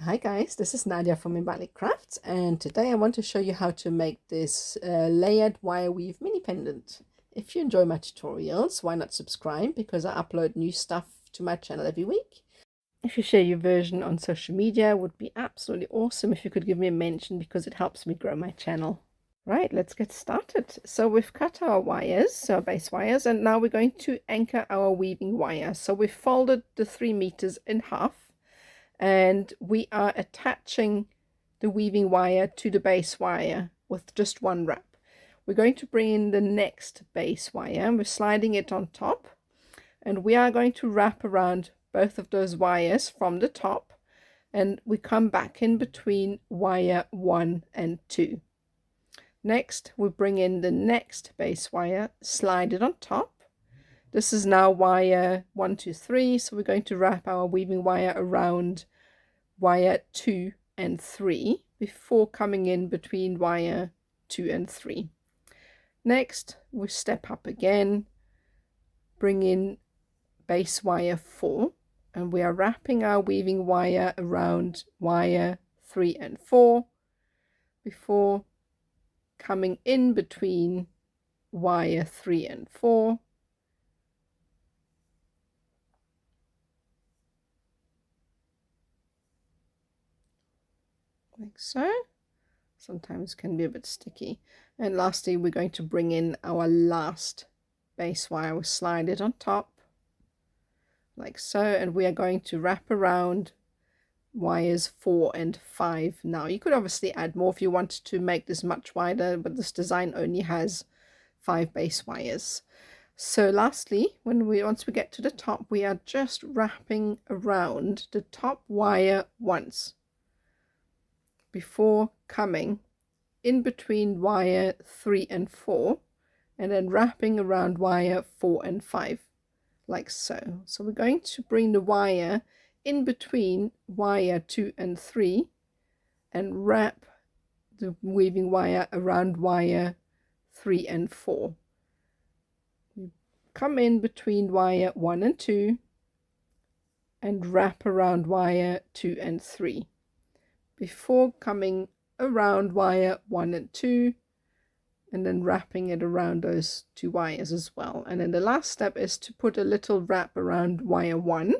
Hi guys, this is Nadia from Finalizing Crafts, and today I want to show you how to make this layered wire weave mini pendant. If you enjoy my tutorials, why not subscribe, because I upload new stuff to my channel every week. If you share your version on social media, it would be absolutely awesome if you could give me a mention, because it helps me grow my channel. Right, let's get started. So we've cut our wires, our base wires, and now we're going to anchor our weaving wire. So we've folded the 3 meters in half, and we are attaching the weaving wire to the base wire with just one wrap. We're going to bring in the next base wire, and we're sliding it on top, and we are going to wrap around both of those wires from the top, and we come back in between wire 1 and 2. Next, we bring in the next base wire, slide it on top. This is now wire 1, 2, 3, so we're going to wrap our weaving wire around wire 2 and 3 before coming in between wire 2 and 3. Next, we step up again, bring in base wire 4, and we are wrapping our weaving wire around wire 3 and 4 before coming in between wire 3 and 4. Like so. Sometimes can be a bit sticky. And lastly, we're going to bring in our last base wire. We slide it on top like so, and we are going to wrap around wires 4 and 5. Now you could obviously add more if you want to make this much wider, but this design only has 5 base wires. So lastly, once we get to the top, we are just wrapping around the top wire once before coming in between wire 3 and 4, and then wrapping around wire 4 and 5 like so. So we're going to bring the wire in between wire 2 and 3 and wrap the weaving wire around wire 3 and 4. We come in between wire 1 and 2 and wrap around wire 2 and 3 before coming around wire 1 and 2 and then wrapping it around those 2 wires as well. And then the last step is to put a little wrap around wire 1,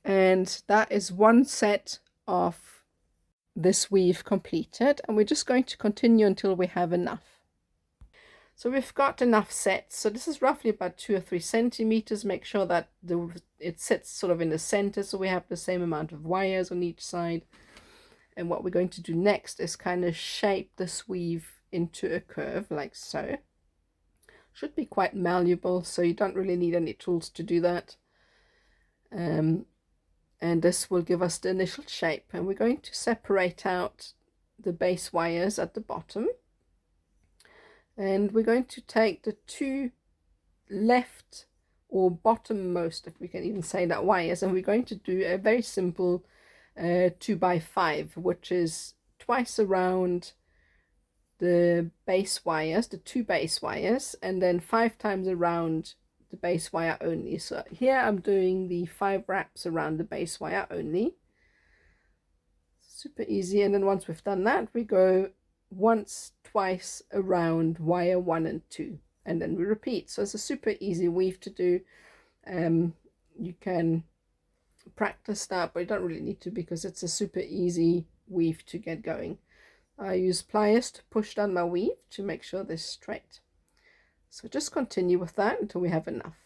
and that is one set of this weave completed, and we're just going to continue until we have enough. So we've got enough sets. So this is roughly about 2 or 3 centimeters. Make sure that it sits sort of in the center, so we have the same amount of wires on each side. And what we're going to do next is kind of shape this weave into a curve like so. Should be quite malleable, so you don't really need any tools to do that. And this will give us the initial shape. And we're going to separate out the base wires at the bottom. And we're going to take the 2 left or bottommost, if we can even say that, wires, and we're going to do a very simple 2 by 5, which is twice around the base wires, the 2 base wires, and then 5 times around the base wire only. So here I'm doing the 5 wraps around the base wire only. Super easy. And then once we've done that, we go once, twice around wire 1 and 2, and then we repeat. So it's a super easy weave to do. You can practice that, but you don't really need to, because it's a super easy weave to get going. I use pliers to push down my weave to make sure they're straight. So just continue with that until we have enough.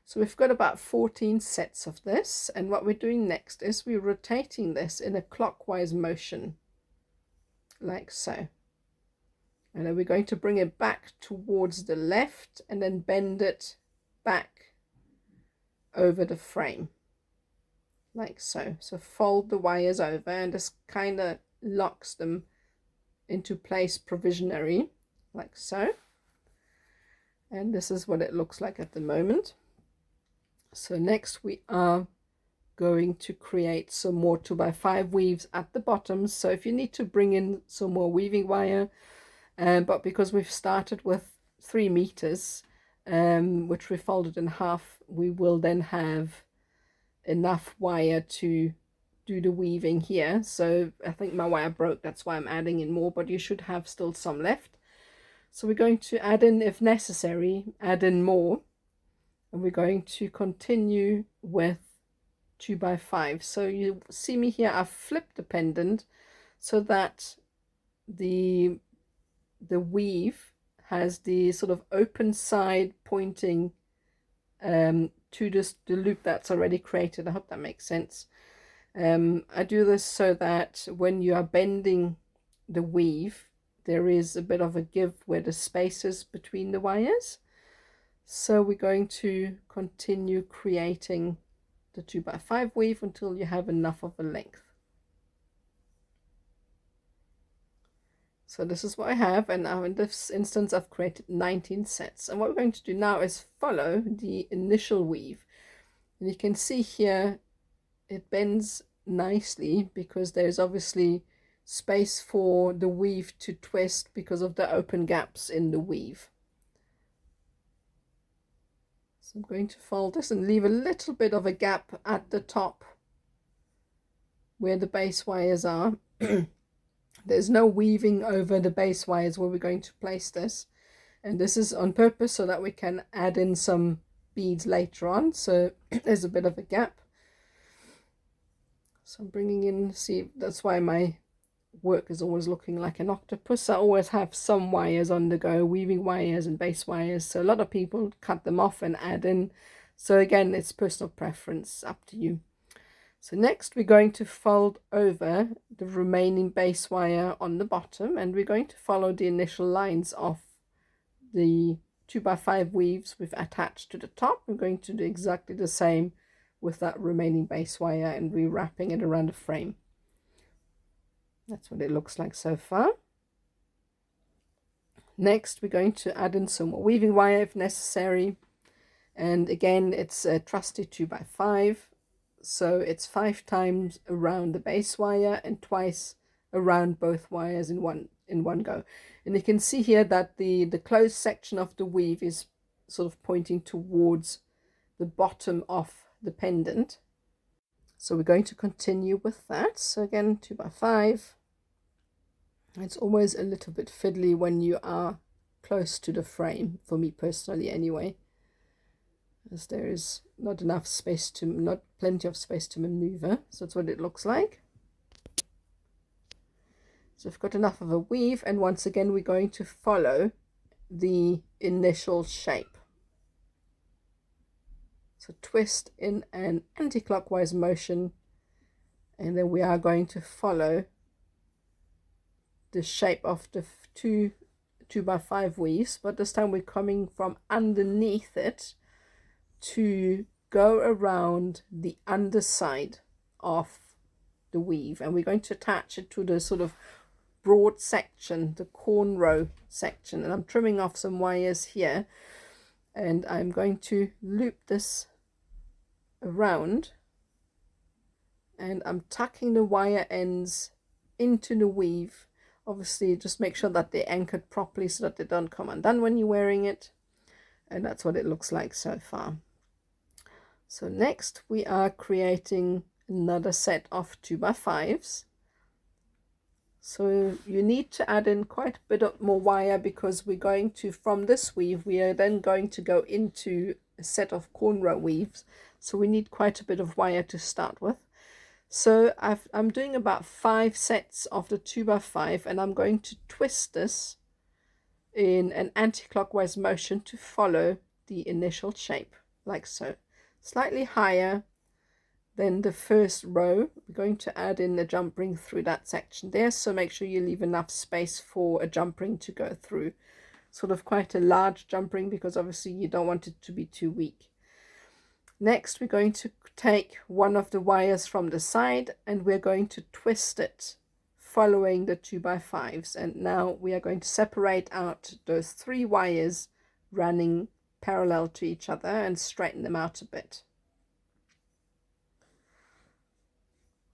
So we've got about 14 sets of this, and what we're doing next is we're rotating this in a clockwise motion like so, and then we're going to bring it back towards the left and then bend it back over the frame like so. So fold the wires over, and this kind of locks them into place provisionally like so. And this is what it looks like at the moment. So next we are going to create some more 2 by 5 weaves at the bottom. So if you need to bring in some more weaving wire, but because we've started with 3 meters, which we folded in half, we will then have enough wire to do the weaving here. So I think my wire broke, that's why I'm adding in more, but you should have still some left. So we're going to add in, if necessary, add in more, and we're going to continue with 2x5. So you see me here, I've flipped the pendant so that the weave has the sort of open side pointing to the loop that's already created. I hope that makes sense. I do this so that when you are bending the weave, there is a bit of a give where the space is between the wires. So we're going to continue creating the 2x5 weave until you have enough of a length. So this is what I have, and now in this instance I've created 19 sets. And what we're going to do now is follow the initial weave. And you can see here it bends nicely because there's obviously space for the weave to twist because of the open gaps in the weave. So I'm going to fold this and leave a little bit of a gap at the top where the base wires are. There's no weaving over the base wires where we're going to place this, and this is on purpose so that we can add in some beads later on. So there's a bit of a gap. So I'm bringing in, see, that's why my work is always looking like an octopus. I always have some wires on the go, weaving wires and base wires. So a lot of people cut them off and add in. So again, it's personal preference, up to you. So next we're going to fold over the remaining base wire on the bottom, and we're going to follow the initial lines of the 2x5 weaves we've attached to the top. We're going to do exactly the same with that remaining base wire, and we're wrapping it around the frame. That's what it looks like so far. Next we're going to add in some more weaving wire if necessary, and again it's a trusty 2x5. So it's 5 times around the base wire and twice around both wires in one go. And you can see here that the closed section of the weave is sort of pointing towards the bottom of the pendant. So we're going to continue with that. So again, 2x5. It's always a little bit fiddly when you are close to the frame, for me personally anyway, as there is not plenty of space to maneuver. So that's what it looks like. So we've got enough of a weave, and once again we're going to follow the initial shape. So twist in an anti-clockwise motion, and then we are going to follow the shape of the 2x5 weaves, but this time we're coming from underneath it to go around the underside of the weave, and we're going to attach it to the sort of broad section, the cornrow section. And I'm trimming off some wires here, and I'm going to loop this around, and I'm tucking the wire ends into the weave. Obviously just make sure that they're anchored properly so that they don't come undone when you're wearing it. And that's what it looks like so far. So next we are creating another set of 2x5s. So you need to add in quite a bit of more wire, because we're going to, from this weave, we are then going to go into a set of cornrow weaves. So we need quite a bit of wire to start with. So I'm doing about 5 sets of the 2x5, and I'm going to twist this in an anti-clockwise motion to follow the initial shape, like so. Slightly higher than the first row. We're going to add in a jump ring through that section there, so make sure you leave enough space for a jump ring to go through. Sort of quite a large jump ring, because obviously you don't want it to be too weak. Next we're going to take one of the wires from the side, and we're going to twist it following the 2x5s, and now we are going to separate out those 3 wires running parallel to each other and straighten them out a bit.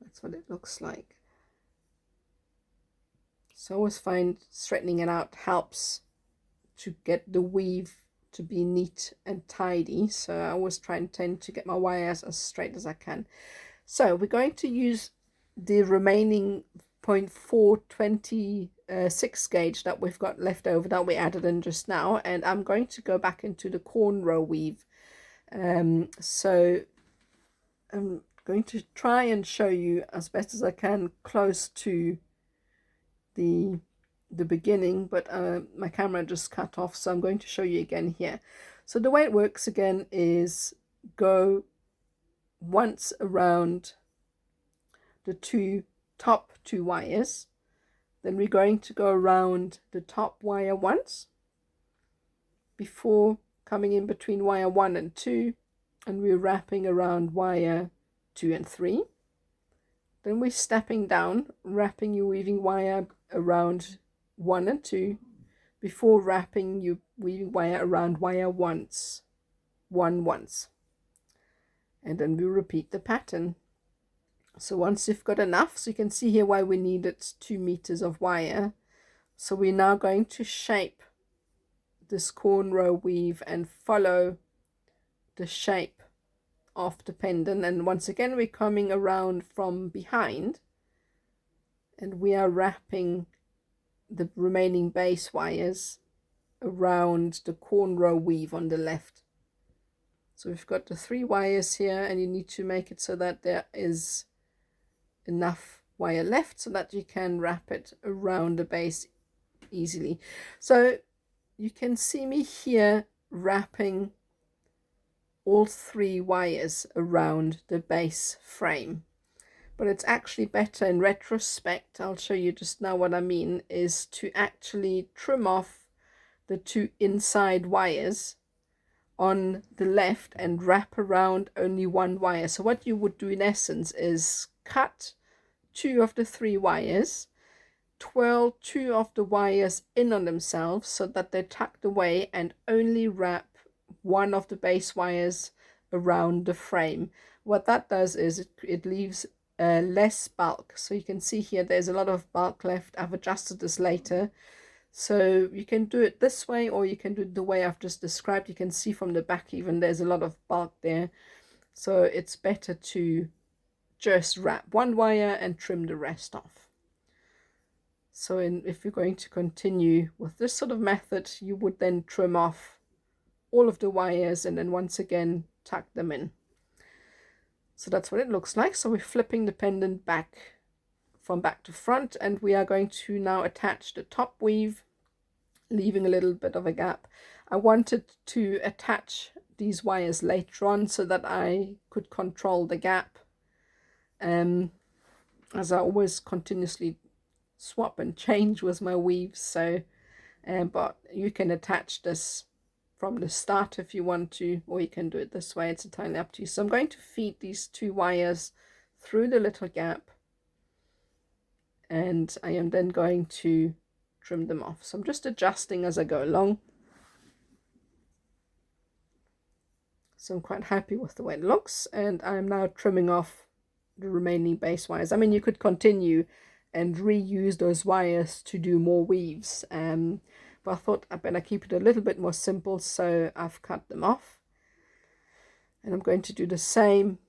That's what it looks like. So I always find straightening it out helps to get the weave to be neat and tidy. So I always tend to get my wires as straight as I can. So we're going to use the remaining 0.426 gauge that we've got left over that we added in just now, and I'm going to go back into the cornrow weave. So I'm going to try and show you as best as I can close to the beginning, but my camera just cut off, so I'm going to show you again here. So the way it works again is go once around the top two wires, then we're going to go around the top wire once before coming in between wire 1 and 2, and we're wrapping around wire 2 and 3. Then we're stepping down, wrapping your weaving wire around 1 and 2 before wrapping your weaving wire around wire 1 once. And then we repeat the pattern. So once you've got enough, so you can see here why we needed 2 meters of wire. So we're now going to shape this cornrow weave and follow the shape of the pendant. And once again, we're coming around from behind and we are wrapping the remaining base wires around the cornrow weave on the left. So we've got the 3 wires here, and you need to make it so that there is enough wire left so that you can wrap it around the base easily. So you can see me here wrapping all 3 wires around the base frame, but it's actually better in retrospect, I'll show you just now what I mean, is to actually trim off the 2 inside wires on the left and wrap around only 1 wire. So what you would do in essence is cut 2 of the 3 wires, twirl 2 of the wires in on themselves so that they're tucked away, and only wrap 1 of the base wires around the frame. What that does is it leaves less bulk. So you can see here there's a lot of bulk left. I've adjusted this later. So you can do it this way, or you can do it the way I've just described. You can see from the back even there's a lot of bulk there. So it's better to just wrap 1 wire and trim the rest off. So if you're going to continue with this sort of method, you would then trim off all of the wires and then once again tuck them in. So that's what it looks like. So we're flipping the pendant back from back to front, and we are going to now attach the top weave, leaving a little bit of a gap. I wanted to attach these wires later on so that I could control the gap, as I always continuously swap and change with my weaves. So but you can attach this from the start if you want to, or you can do it this way. It's entirely up to you. So I'm going to feed these 2 wires through the little gap, and I am then going to trim them off. So I'm just adjusting as I go along. So I'm quite happy with the way it looks, and I'm now trimming off the remaining base wires. I mean, you could continue and reuse those wires to do more weaves, but I thought I better keep it a little bit more simple, so I've cut them off. And I'm going to do the same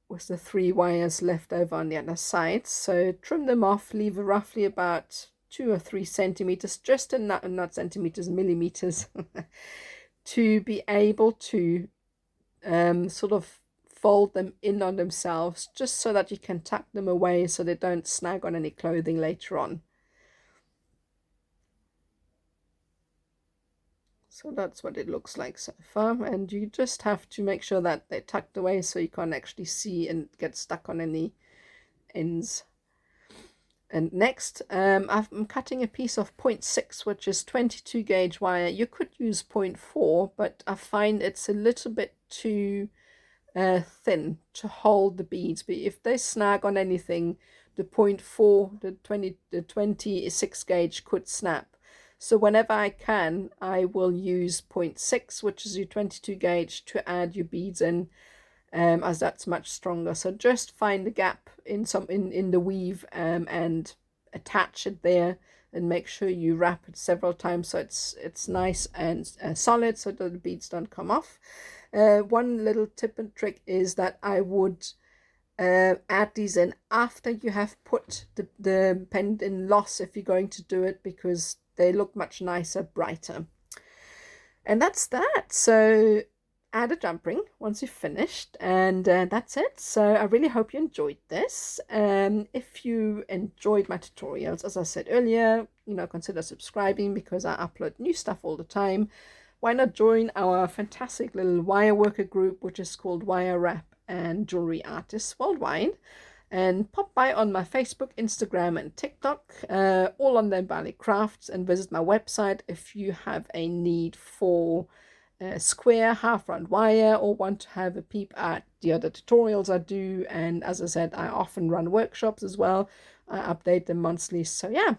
with the 3 wires left over on the other side. So trim them off, leave roughly about 2 or 3 centimeters, just enough, not centimeters, millimeters, to be able to sort of fold them in on themselves, just so that you can tuck them away so they don't snag on any clothing later on. So that's what it looks like so far, and you just have to make sure that they're tucked away so you can't actually see and get stuck on any ends. And next, I'm cutting a piece of 0.6, which is 22 gauge wire. You could use 0.4, but I find it's a little bit too thin to hold the beads. But if they snag on anything, the 0.4, the 26 gauge could snap. So whenever I can, I will use 0.6, which is your 22 gauge, to add your beads in, as that's much stronger. So just find a gap in the weave and attach it there, and make sure you wrap it several times so it's nice and solid, so that the beads don't come off. One little tip and trick is that I would add these in after you have put the pendant in loss if you're going to do it, because they look much nicer, brighter. And that's that. So add a jump ring once you've finished, and that's it. So I really hope you enjoyed this. If you enjoyed my tutorials, as I said earlier, consider subscribing, because I upload new stuff all the time. Why not join our fantastic little wire worker group, which is called Wire Wrap and Jewelry Artists Worldwide? And pop by on my Facebook, Instagram, and TikTok, all on the Bali Crafts, and visit my website if you have a need for square half round wire, or want to have a peep at the other tutorials I do. And as I said, I often run workshops as well. I update them monthly. So yeah,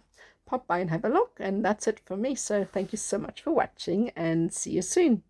pop by and have a look. And that's it for me. So thank you so much for watching, and see you soon.